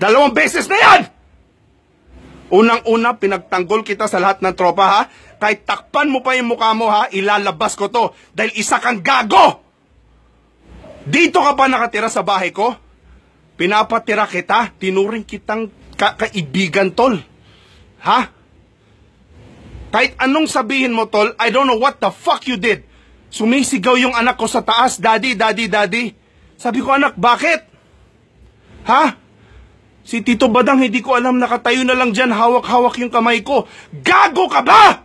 2 beses na yan! Unang-una, pinagtanggol kita sa lahat ng tropa, ha? Kahit takpan mo pa yung mukha mo, ha? Ilalabas ko to dahil isa kang gago! Dito ka pa nakatira sa bahay ko? Pinapatira kita, tinuring kitang kaibigan, tol. Ha? Kahit anong sabihin mo, tol, I don't know what the fuck you did. Sumisigaw yung anak ko sa taas, daddy, daddy, daddy. Sabi ko, anak, bakit? Ha? Si Tito Badang, hindi ko alam, nakatayo na lang dyan, hawak-hawak yung kamay ko. Gago ka ba?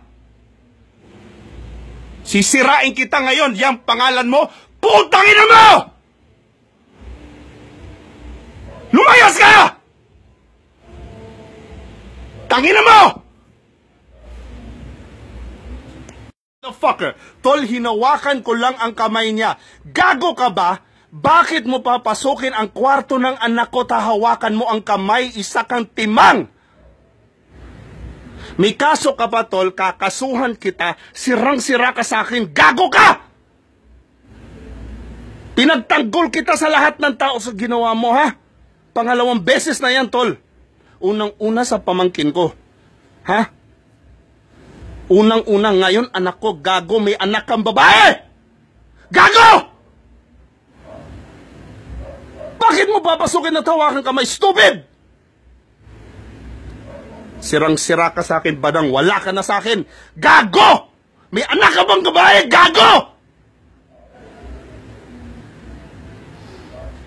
Sisirain kita ngayon, yung pangalan mo, putang ina mo! Lumayas ka! Tangina mo! Fucker, tol, hinawakan ko lang ang kamay niya. Gago ka ba? Bakit mo papasukin ang kwarto ng anak ko, tahawakan mo ang kamay, isa kang timang? May kaso ka pa, tol, kakasuhan kita, sirang-sira ka sa akin, gago ka! Pinagtanggol kita sa lahat ng tao sa ginawa mo, ha? 2 beses na yan, tol. Unang-una sa pamangkin ko, ha? Unang-una ngayon, anak ko, gago, may anak kang babae! Gago! Bakit mo papasukin at hawakan kamay? Stupid! Sirang-sira ka sa akin, Badang, wala ka na sa akin. Gago! May anak ka bang babae? Gago!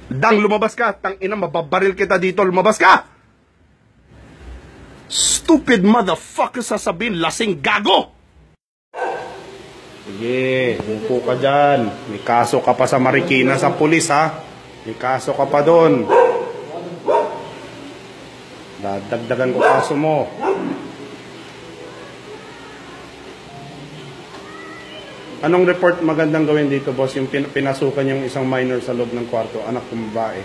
Dang, lumabas ka. Tangina, mababaril kita dito. Lumabas ka! Stupid motherfucker, sasabihin, lasing gago! Sige, upo ka dyan. May kaso ka pa sa Marikina sa pulis, ha? May kaso ka pa doon. Dadagdagan ko kaso mo. Anong report magandang gawin dito, boss? Yung pinasukan yung isang minor sa loob ng kwarto, anak kong babae.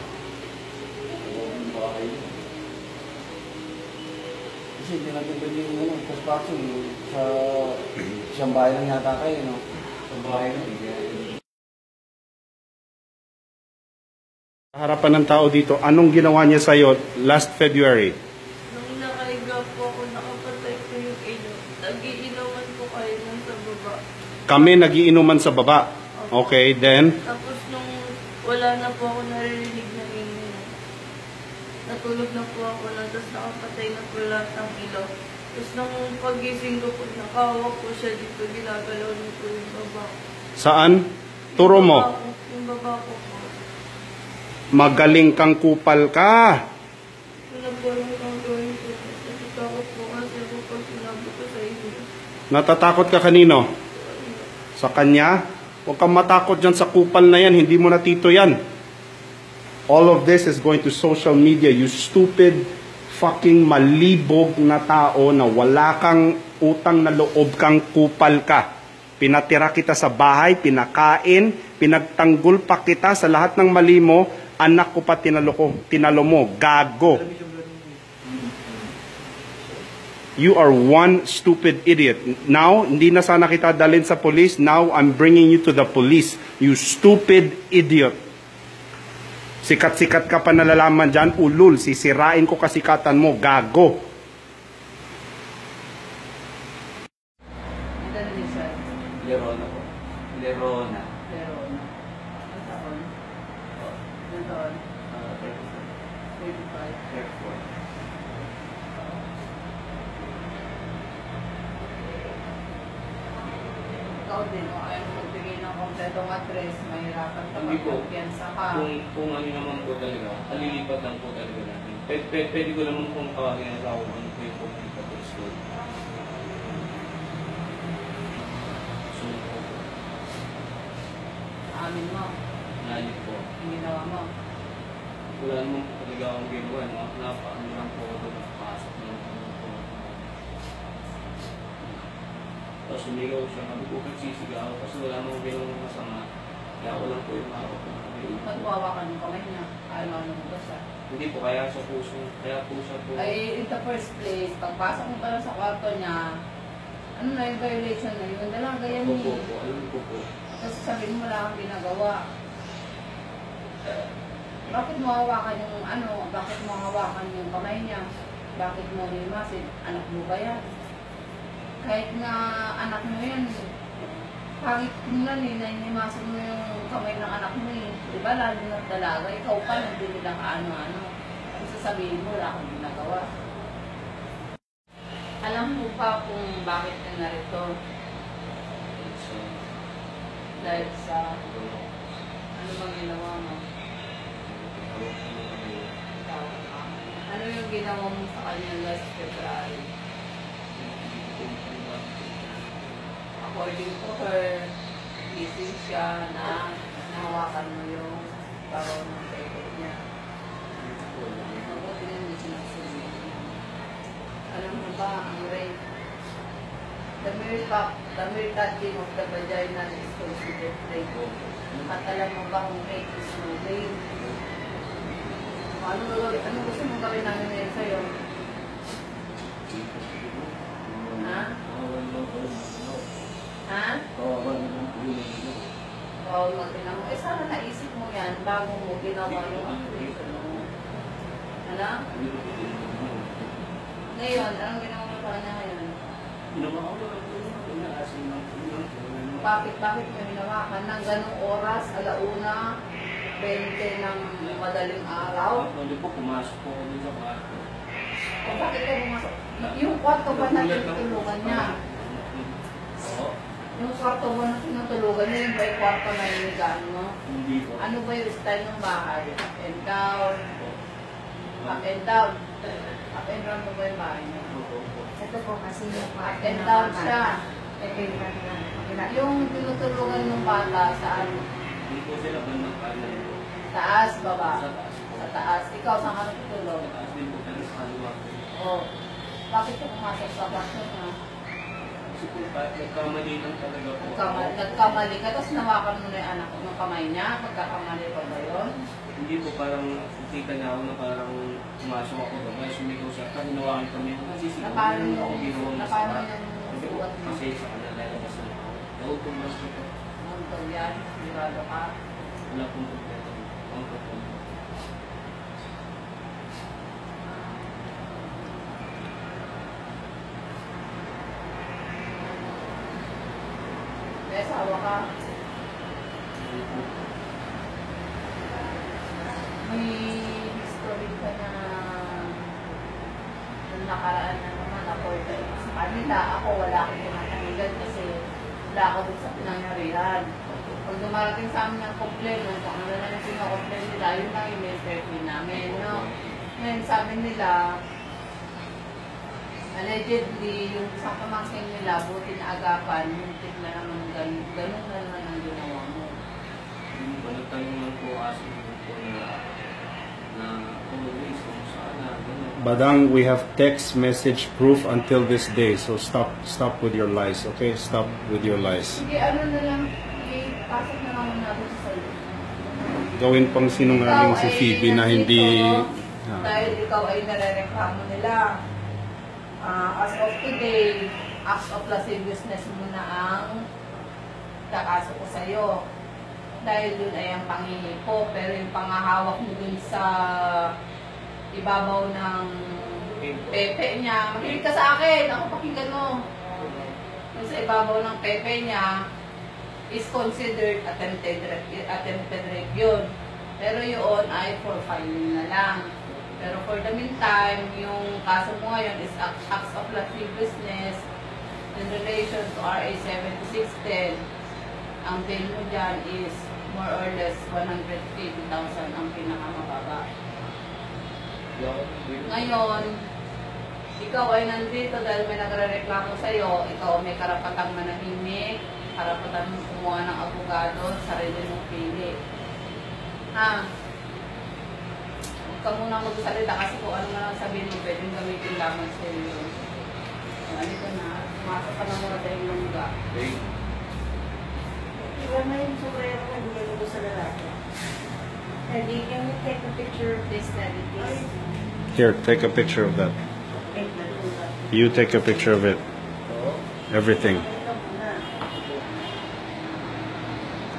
Kasi tinatagod yung construction sa isang bahay lang yata kayo, no? Sa bahay lang. Harapan ng tao dito, anong ginawa niya sa'yo last February? Nung nakaiga po ako, nakapatay ko yung ilo. Nagiinuman po kayo nung sa baba. Kami nagiinuman sa baba. Okay, then? Tapos nung wala na po ako naririnig na ingay. Natulog na po ako na, tapos nakapatay na po lahat ng ilo. Tapos nung pagising ko po, nakahawak po siya dito, ginagalaw niyo po yung baba. Saan? Turo mo. Yung baba ko po. Magaling kang kupal ka. Wala po lang kang gawin po. Natatakot po kasi ako pag sinabi ko sa inyo. Natatakot ka kanino? Sa kanya? Huwag kang matakot dyan sa kupal na yan. Hindi mo na tito yan. All of this is going to social media. You stupid, fucking malibog na tao na wala kang utang na loob, kang kupal ka. Pinatira kita sa bahay, pinakain, pinagtanggol pa kita sa lahat ng mali mo. Anak ko pa tinalo mo, gago. You are one stupid idiot. Now, hindi na sana kita dalhin sa police. Now, I'm bringing you to the police. You stupid idiot. Sikat-sikat ka pa nalalaman dyan, ulul. Sisirain ko kasikatan mo, gago. Lerona po. Lerona. Lerona. Ang taon? Ang taon? 35. Airport. Ikaw din, o ayaw mo magbigay ng kompletong address, mahirapan ka magkumpiyansa ka. Kung ano naman po talaga, alilipat lang po talaga natin. Pwede ko naman kung tawagin na tao ano po yung pumunta po sa school. Amin mo, Nalit po. yung ginawa mo. Wala naman po talaga akong ginawa. Napaano lang po ako doon. Pasok lang po. Tapos sumigaw siya. Sabi ko nagsisigaw ako kasi wala namang ginawang masama. Kaya ako lang po yung hawak ko. Magwawa ka ng kamay niya. Ano mo ba siya? Hindi po, kaya sa puso. Kaya po siya po. Ay, in the first place, pagpasok mo pa lang sa kwarto niya, ano na yung violation na yun? Dalaga yan Opo eh. po, alam ko po. Kasi sabihin mo wala kang ginagawa. Bakit mo hawakan yung ano? Bakit mo hawakan yung kamay niya? Bakit mo himasin? Anak mo ba yan? Kahit nga anak mo yan, pangit tingnan eh, nainimasan mo yung kamay ng anak mo eh. Diba, lalo na dalaga, ikaw pa, hindi nila kaano-ano. Kung sasabihin mo, wala akong ginagawa. Alam mo pa kung bakit ka narito? Dahil sa, ano bang ginawa mo? Ano yung ginawa mo sa kanya last February? According to her, gising siya na nahawakan mo yung paro ng pepe niya. Mabuti na hindi sinasunod. Alam mo ba, ang rape? The mere touching of the vagina is considered rape. At alam mo ba kung rape is no rape? Ano gusto mong gawin namin ngayon sa'yo? Ha? Ha? Oo, magpinang mo. Sana naisip mo yan bago mo ginawa yung application mo. Ano? Ngayon, anong ginawa mo sa kanya ngayon? Bakit mo hinawakan ng ganong oras, 1:20 ng madaling araw? Hindi po, pumasok po kami sa kwarto. O bakit ka pumasok? Yung kwarto ba na tinutulugan niya? Oo. Yung kwarto ba na tinutulugan niya, yung ba yung kwarto na inigaan mo? Hindi po. Ano ba yung style ng bahay? Up and down? Up and down? Up and down mo ba yung bahay niya? Ito po kasi yung Up and down siya. Ito Yung tinutulugan ng bata, saan? Hindi po sila bandang kanan. Taas, baba? Sa taas po. Sa taas. Ikaw, saan ka natutulog? Sa taas din po, pero sa kaliwa po. Oh. Bakit ka pumasok sa kwarto niya? Kasi po, nagkamali lang talaga po. Nagkamali ka, tapos nawakan mo na yung anak ng kamay niya. Magkakamali pa ba yun? Hindi po, parang kita niya ako na parang pumasok ako doon. Kaya sumigaw siya, kaya hinawakan kami. Kasi sigaw Napano yung yung ako ginawa mo sa napano kwarto. yung Kasi po, suot mo? kasi sa kanila lalabas na ako. Nautumbas ko po. Ano yan? Sigurado ka? Wala pong kompleto. Ang kompleto. May asawa ka? May history ka na nung nakaraan na naman ako sa kanila. Ako wala akong pinatanigan kasi wala ako dun sa pinangyarihan. Pag dumarating sa amin ng complaint, kung ano na yung pinaka-complaint nila, yun lang yung interview namin. No? Ngayon sabi nila, allegedly, yung isang pamangkin nila, buti na agapan, muntik na naman ganun na naman ang ginawa mo. Hindi po, nagtanong lang po kasi po na always kung saan na gano'n. Badang, we have text message proof until this day. So stop with your lies, okay? Stop with your lies. Sige, ano na lang, ipasok na naman natin sa sa'yo. Gawin pang sinungaling si Phoebe na hindi... Dahil ikaw ay nare-reklamo nila. As of today, acts of lasciviousness mo na ang kakaso ko sa'yo. Dahil dun ay ang panghihipo, pero yung pangahawak mo dun sa ibabaw ng pepe niya. Makinig ka sa akin, ako pakinggan mo. Dun sa ibabaw ng pepe niya is considered attempted rape yun. Pero yun ay for filing na lang. Pero for the meantime, yung kaso mo ngayon is acts of lasciviousness in relation to RA 7610. Ang bail mo dyan is more or less 150,000 ang pinakamababa. Ngayon, ikaw ay nandito dahil may nagre-reklamo sa'yo, ikaw may karapatang manahimik, karapatan mong kumuha ng abogado, sarili mong pili. Ha? Huwag ka muna magsalita kasi kung ano na lang sabihin mo, pwedeng gamitin lamang sa iyo. Ano ka na, pumasok ka na muna sa iyong lungga. Iba na yung sombrero ka, hindi mo doon sa lalaki. And you can take a picture of this daddy, please. Here, take a picture of that. Wait na doon. You take a picture of it. Everything. Ito muna.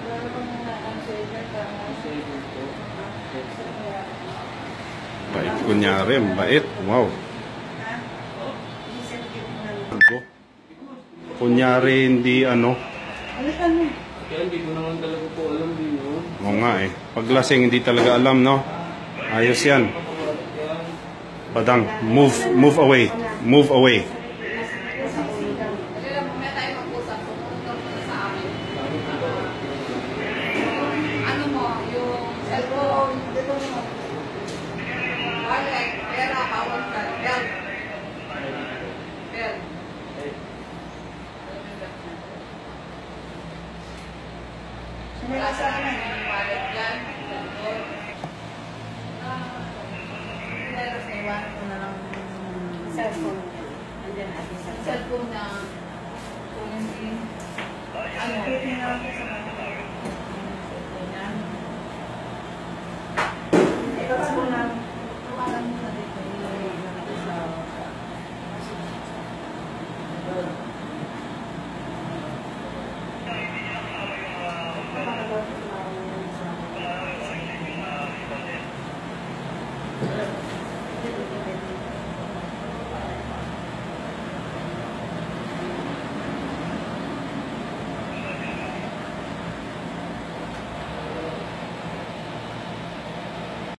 Wala bang ang saver ka? kunyari, mabait. Wow. Kunyari, hindi ano. Kaya hindi ko naman talaga po alam din, no? Oo nga eh. Pag lasing, hindi talaga alam, no? Ayos yan. Badang, move away. Move away. Kaya mamaya tayo mag-usap. Sumunod ka muna sa akin. Ano mo, yung cellphone. Wallet, pera, bawal ka. Belt. Belt. Wala sa akin. Wallet dyan. Cellphone. Leros, naiwanan ko na lang Cellphone. Andyan natin sa cellphone na kung hindi ano, Pwede na ako sa mga